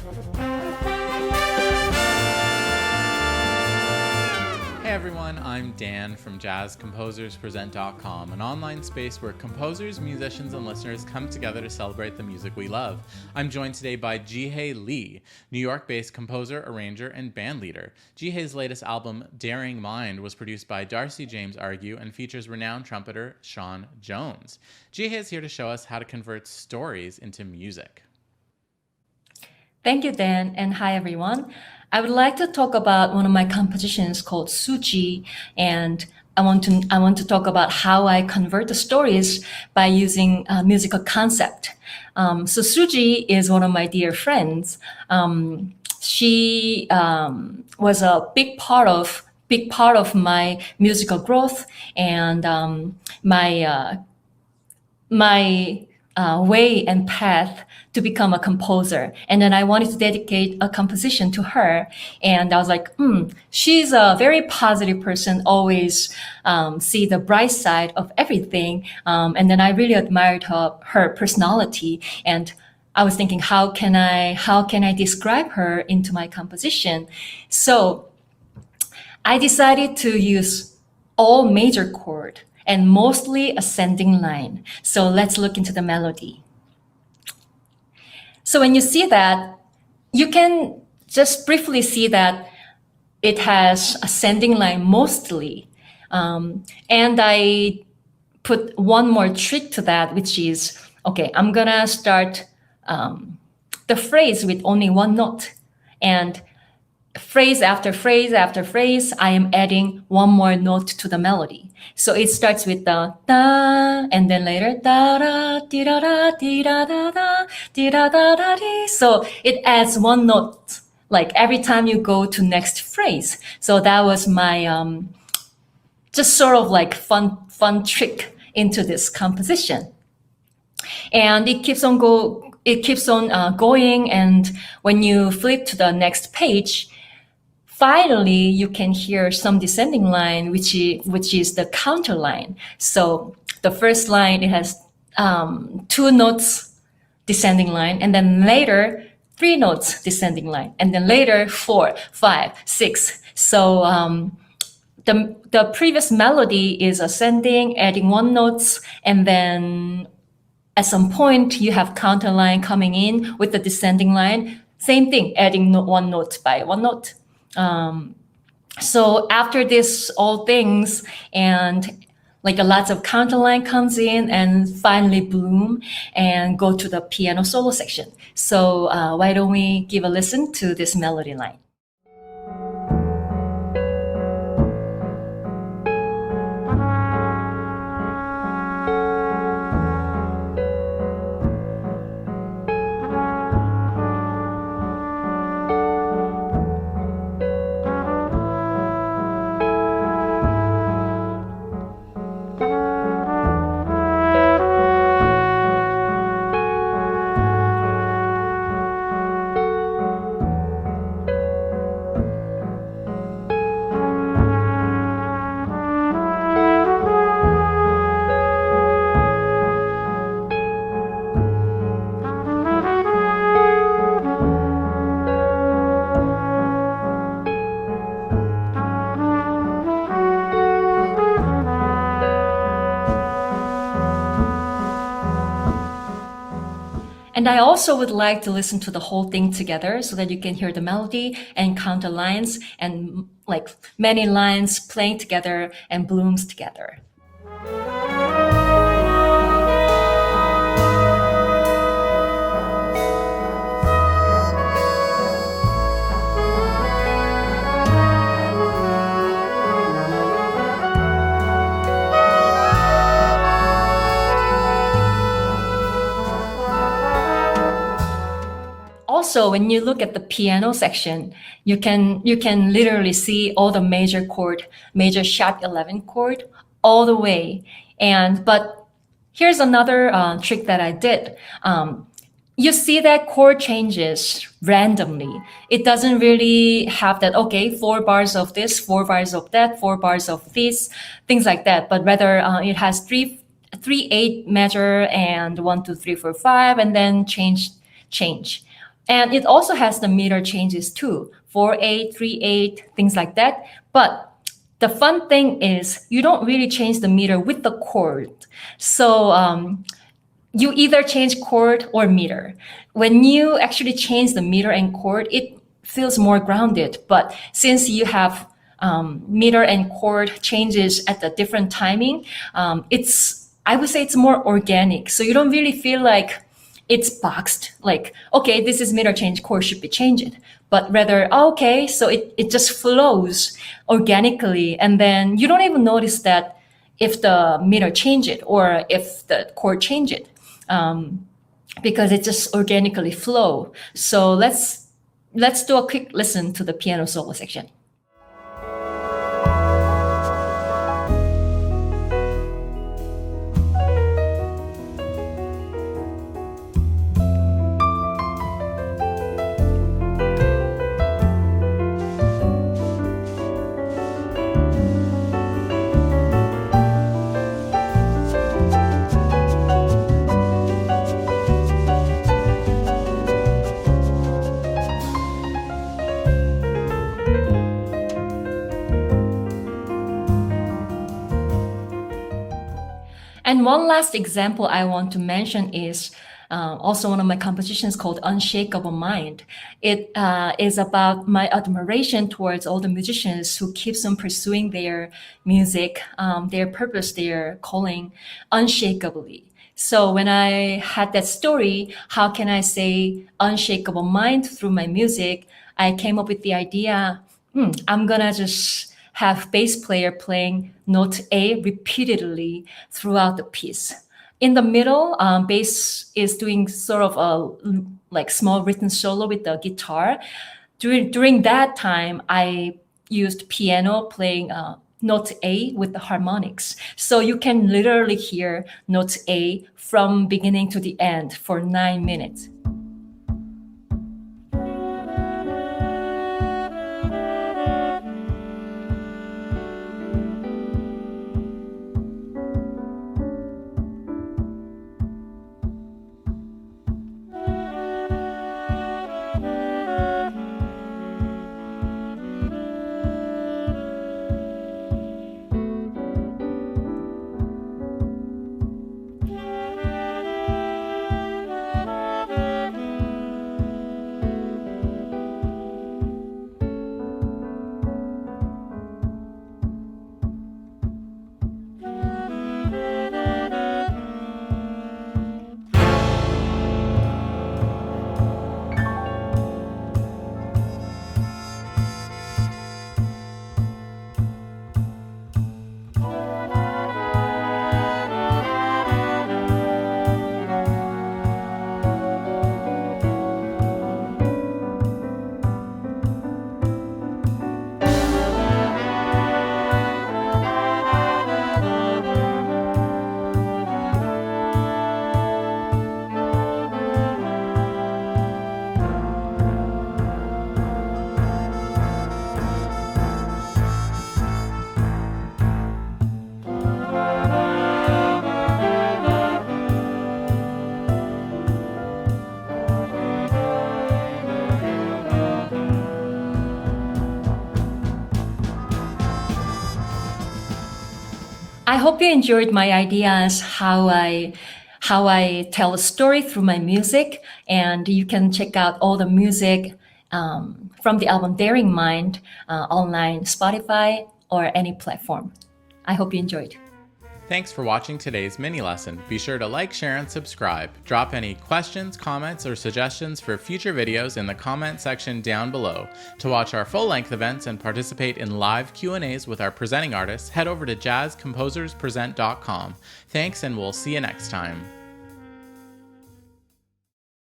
Hey everyone, I'm Dan from JazzComposersPresent.com, an online space where composers, musicians, and listeners come together to celebrate the music we love. I'm joined today by Jihye Lee, New York-based composer, arranger, and bandleader. Jihye's latest album, Daring Mind, was produced by Darcy James Argue and features renowned trumpeter Sean Jones. Jihye is here to show us how to convert stories into music. Thank you, Dan, and hi everyone. I would like to talk about one of my compositions called Suji, and I want to talk about how I convert the stories by using a musical concept. So Suji is one of my dear friends. She was a big part of my musical growth and my way and path to become a composer. And then I wanted to dedicate a composition to her. And I was like, she's a very positive person, always see the bright side of everything. And then I really admired her personality. And I was thinking, how can I describe her into my composition? So I decided to use all major chord and mostly ascending line. So let's look into the melody. So when you see that, you can just briefly see that it has ascending line mostly. And I put one more trick to that, which is, okay, I'm gonna start the phrase with only one note. And phrase after phrase after phrase, I am adding one more note to the melody. So it starts with the da, and then later da da di da da di da da da di da da da di. So it adds one note like every time you go to next phrase. So that was my just sort of like fun trick into this composition, and it keeps on going. And when you flip to the next page, finally, you can hear some descending line, which is the counter line. So the first line, it has 2 notes descending line, and then later 3 notes descending line, and then later 4, 5, 6. So the previous melody is ascending, adding 1 note, and then at some point you have counter line coming in with the descending line. Same thing, adding 1 note by 1 note. So after this, all things and like a lots of counterline comes in and finally bloom and go to the piano solo section. So why don't we give a listen to this melody line? And I also would like to listen to the whole thing together so that you can hear the melody and counter lines and like many lines playing together and blooms together. Also, when you look at the piano section, you can literally see all the major sharp 11 chord all the way. But here's another trick that I did. You see that chord changes randomly. It doesn't really have that, okay, 4 bars of this, 4 bars of that, 4 bars of this, things like that. But rather, it has 3/8 measure and 1, 2, 3, 4, 5, and then change. And it also has the meter changes too, 4/8, 3/8, things like that. But the fun thing is you don't really change the meter with the chord. So you either change chord or meter. When you actually change the meter and chord, it feels more grounded. But since you have meter and chord changes at a different timing, I would say it's more organic. So you don't really feel like it's boxed, like, okay, this is meter change, chord should be changed. But rather, okay, so it just flows organically. And then you don't even notice that if the meter change it or if the chord change it, because it just organically flow. So let's do a quick listen to the piano solo section. And one last example I want to mention is also one of my compositions called Unshakable Mind. It is about my admiration towards all the musicians who keeps on pursuing their music, their purpose, their calling unshakably. So when I had that story, how can I say unshakable mind through my music? I came up with the idea, I'm gonna just have bass player playing note A repeatedly throughout the piece. In the middle, bass is doing sort of a like small rhythm solo with the guitar. During that time, I used piano playing note A with the harmonics. So you can literally hear note A from beginning to the end for 9 minutes. I hope you enjoyed my ideas, how I tell a story through my music, and you can check out all the music from the album Daring Mind online, Spotify, or any platform. I hope you enjoyed. Thanks for watching today's mini lesson. Be sure to like, share, and subscribe. Drop any questions, comments, or suggestions for future videos in the comment section down below. To watch our full-length events and participate in live Q&As with our presenting artists, head over to jazzcomposerspresent.com. Thanks, and we'll see you next time.